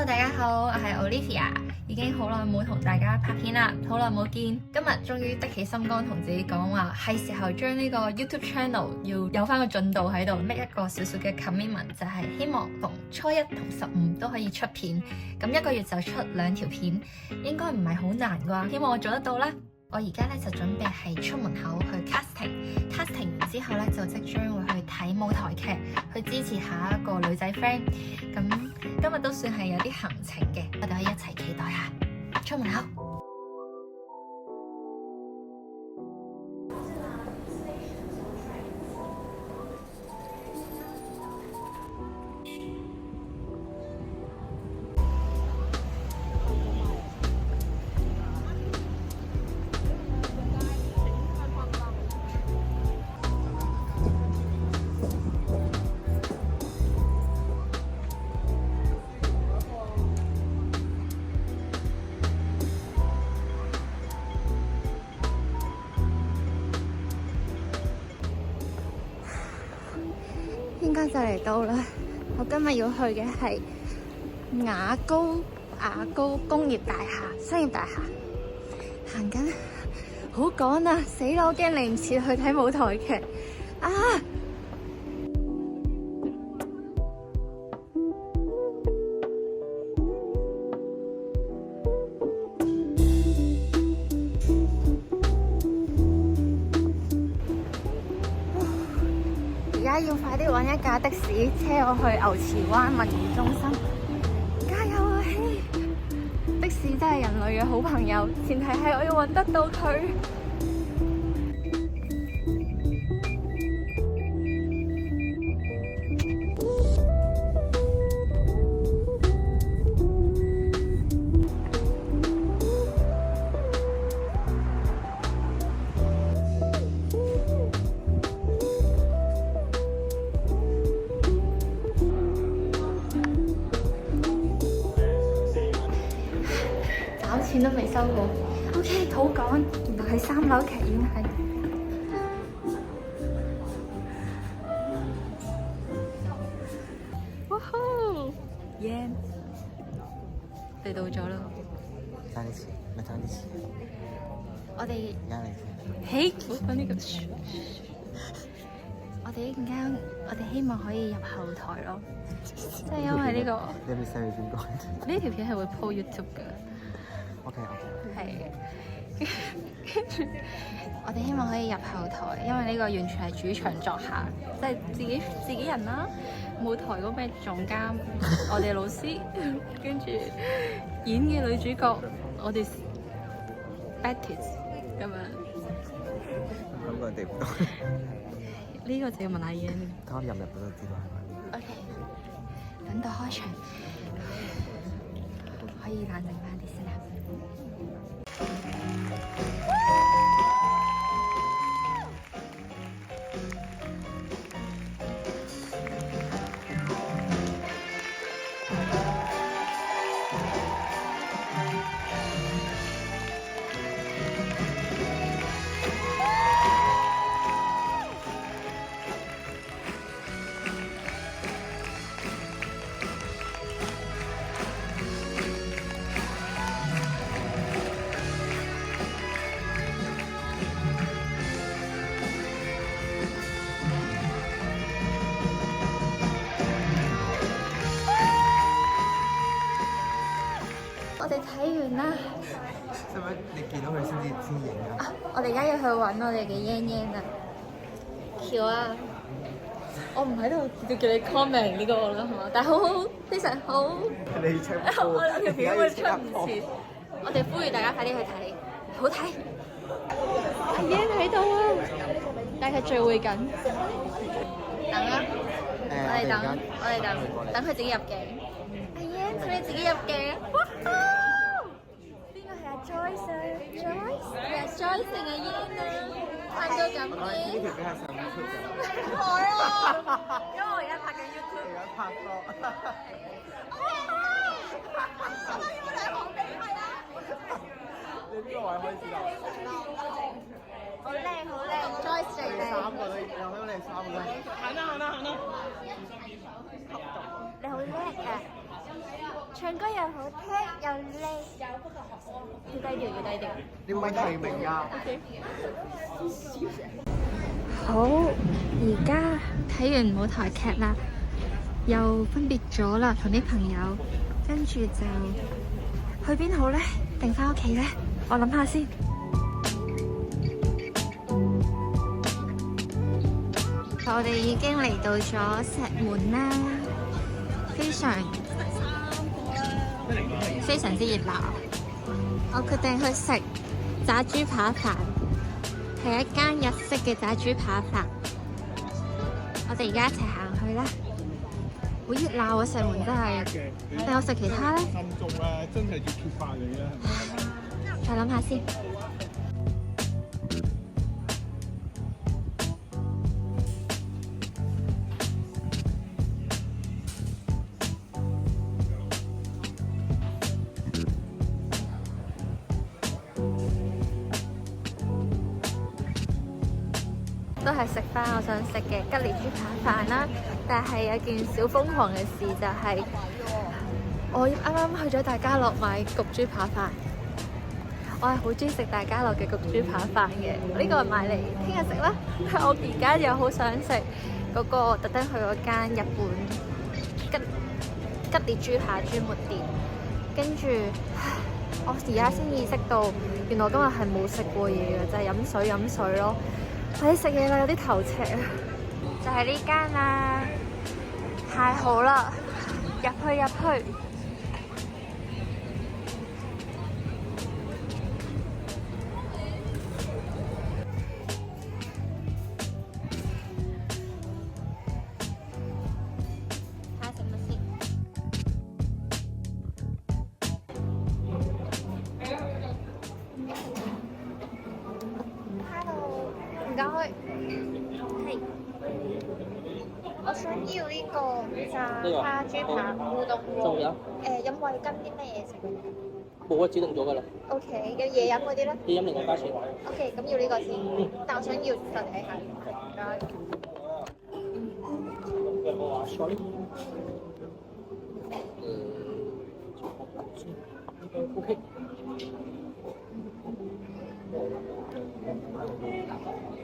Hello，大家好，我係 Olivia，已經好耐冇同大家拍片啦，好耐冇見，今日終於得起心肝同自己講話，係時候將呢個 YouTube channel 要有翻個進度喺度，make 一個少少嘅 commitment，就係希望逢初一同15都可以出片，咁一個月就出2條片，應該唔係好難啩，希望我做得到啦。我而家咧就準備係出門口去 casting 完之後咧就即將會去睇舞台劇，去支持下一個女仔 friend。咁今日都算係有啲行程嘅，我哋可以一齊期待下。出門口。應該就嚟到啦！我今日要去嘅係雅高工業大廈、商業大廈，行緊，好趕啊！死啦！我驚嚟唔切去睇舞台劇啊！而家要快啲揾一架的士車我去牛池灣文娛中心，加油啊！的士真係人類嘅好朋友，前提係我要揾得到佢。錢都未收過 ，OK， 好趕，原來係3樓劇院係。哇吼，耶！嚟到咗啦。爭啲錢，咪爭啲錢。我哋而家嚟先。嘿，唔好講呢個。我哋陣間，我哋希望可以入後台咯，即係因為呢個。你有冇 send 俾邊個？呢條片係會 po YouTube 㗎。OK。係，跟住我哋希望可以入後台，因為呢個完全係主場作客，即係自己人啦。舞台嗰咩總監，我哋老師，跟住演嘅女主角，我哋 Betty 咁樣。咁個人哋唔到。呢個就要問阿燕。睇我入都知道係咪 OK， 等到開場，可以冷靜翻啲先啦。我哋睇完啦。使唔使你見到佢先影啊？我哋而家要去揾我哋嘅嫣嫣啊！橋啊！我唔喺度就叫你 comment 呢個啦，係嘛？但係好非常好。你出我哋條片會出唔切。我哋呼籲大家快啲去睇，好睇。阿嫣喺度啊！但係佢聚會緊。等啊！我哋等佢自己入鏡。阿嫣，請你自己入鏡。邊個係阿 Joyce 啊 ？Joyce 係阿 Joyce 定係 Yan 啊？拍到咁嘅。呢條片係上面出嘅。我啊，因為我而家拍緊 YouTube。而家拍多。我哋好俾係啊！你邊個位開始啊？好靚好靚 ，Joyce 最靚。3個都有冇你3個？行啦。你好叻啊！唱歌又好聽又靚，要低調要低調。你唔係提名㗎。好，而家睇完舞台劇啦，又分別咗啦，同啲朋友，跟住就去邊好呢？定翻屋企呢？我諗下先。我哋已經嚟到咗石門啦，非常之熱鬧。我決定去食炸豬扒飯，係一間日式嘅炸豬扒飯。我哋而家一齊行去啦，好熱鬧啊！石門真係。定我食其他咧？心中咧，真係要揭發你啦！再諗下先。都係食翻我想食嘅吉列豬扒飯啦，但係有件小瘋狂嘅事就係，我啱啱去咗大家樂買焗豬扒飯，我係好中意食大家樂嘅焗豬扒飯嘅，呢個買嚟聽日食啦。我而家又好想食嗰個特登去嗰間日本吉列豬扒專門店，跟住我而家先意識到，原來今日係冇食過嘢嘅，就係飲水咯。快啲食嘢啦，有啲頭赤啊！就係呢間啦，太好啦，入去。睇下食乜先？Hello，唔該。係，我想要呢個炸蝦豬扒烏冬鍋。仲有飲味跟啲咩嘢食冇啊，指定咗㗎啦。 ？OK，有嘢飲嗰啲咧嘢飲另外加錢。 ？OK，咁要呢個先。但我想要就睇下。唔該。有冇話 sorry？OK。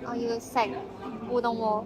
我要食烏冬鍋。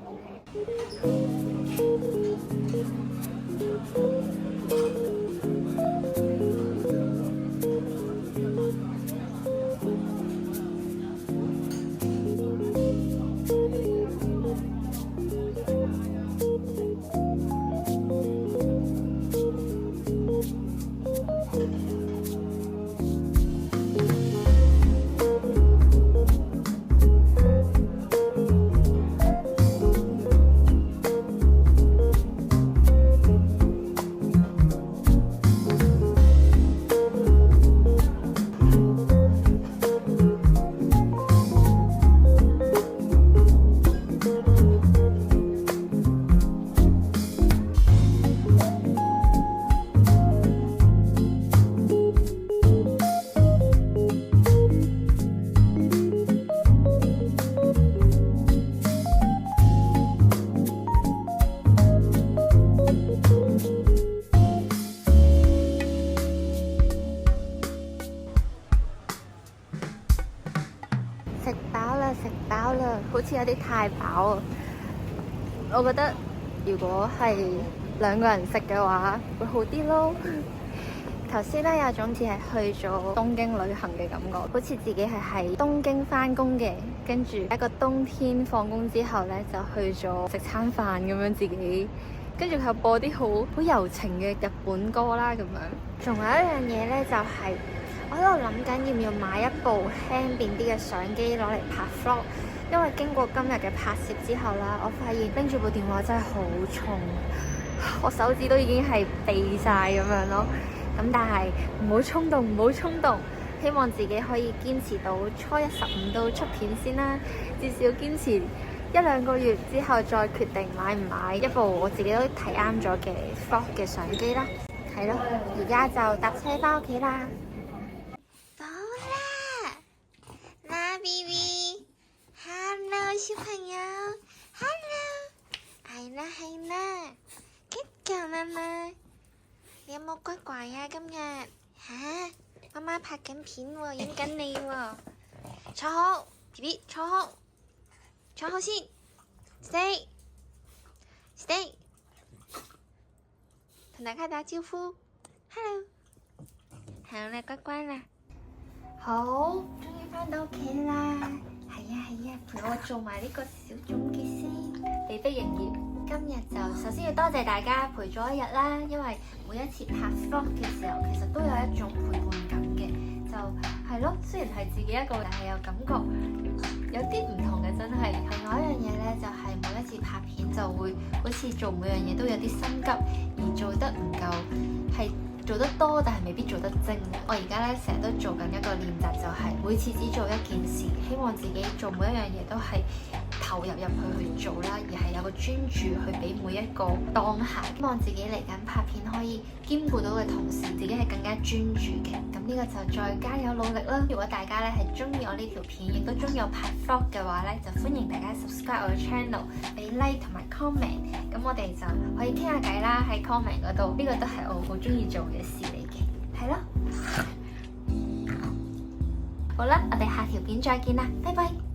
食飽啦，好似有啲太飽啊！我覺得如果係兩個人食嘅話，會好啲咯。頭先咧有種似係去咗東京旅行嘅感覺，好似自己係喺東京返工嘅，跟住一個冬天放工之後咧就去咗食餐飯咁樣自己，跟住佢又播啲好柔情嘅日本歌啦咁樣。仲有一樣嘢咧就係、我喺度諗緊要唔要買一部輕便啲嘅相機攞嚟拍 vlog，因為經過今日嘅拍攝之後啦，我發現拎住部電話真係好重，我手指都已經係痹晒咁樣咯。咁但係唔好衝動，唔好衝動，希望自己可以堅持到初一15都出片先啦，至少堅持1-2個月之後再決定買唔買一部我自己都睇啱咗嘅 vlog 嘅相機啦。係咯，而家就搭車返屋企啦。到啦，那 BB，Hello 小朋友 ，Hello，係啦，good girl 媽媽。你有冇乖乖啊？今日吓，媽媽拍緊片喎，影緊你喎。坐好 ，BB 坐好，坐好先 ，stay，同大家打招呼 ，hello， 好啦，乖乖啦，好，終於返到屋企啦。係啊，陪我做埋呢個小總結先。被迫營業，今日就首先要多謝大家陪咗一日啦。因為每一次拍 vlog 嘅時候，其實都有一種陪伴感嘅，就係咯。雖然係自己一個，但係又感覺有啲唔同嘅，真係。另外一樣嘢呢，就係每一次拍片就會好似做每樣嘢都有啲心急，而做得唔夠係。做得多，但係未必做得精。我而家咧成日都做緊一個練習，就係每次只做一件事，希望自己做每一樣嘢都係投入去做啦，而係有個專注去俾每一個當下。希望自己嚟緊拍片可以兼顧到嘅同時，自己係更加專注嘅。咁呢個就再加油努力啦！如果大家咧係中意我呢條片，亦都中意我拍 vlog 嘅話咧，就歡迎大家 subscribe 我嘅 channel， 俾 like 同埋 comment。咁我哋就可以傾下偈啦，喺 comment 嗰度。呢個都係我好中意做嘅事嚟嘅，係咯。好啦，我哋下條片再見啦，拜拜。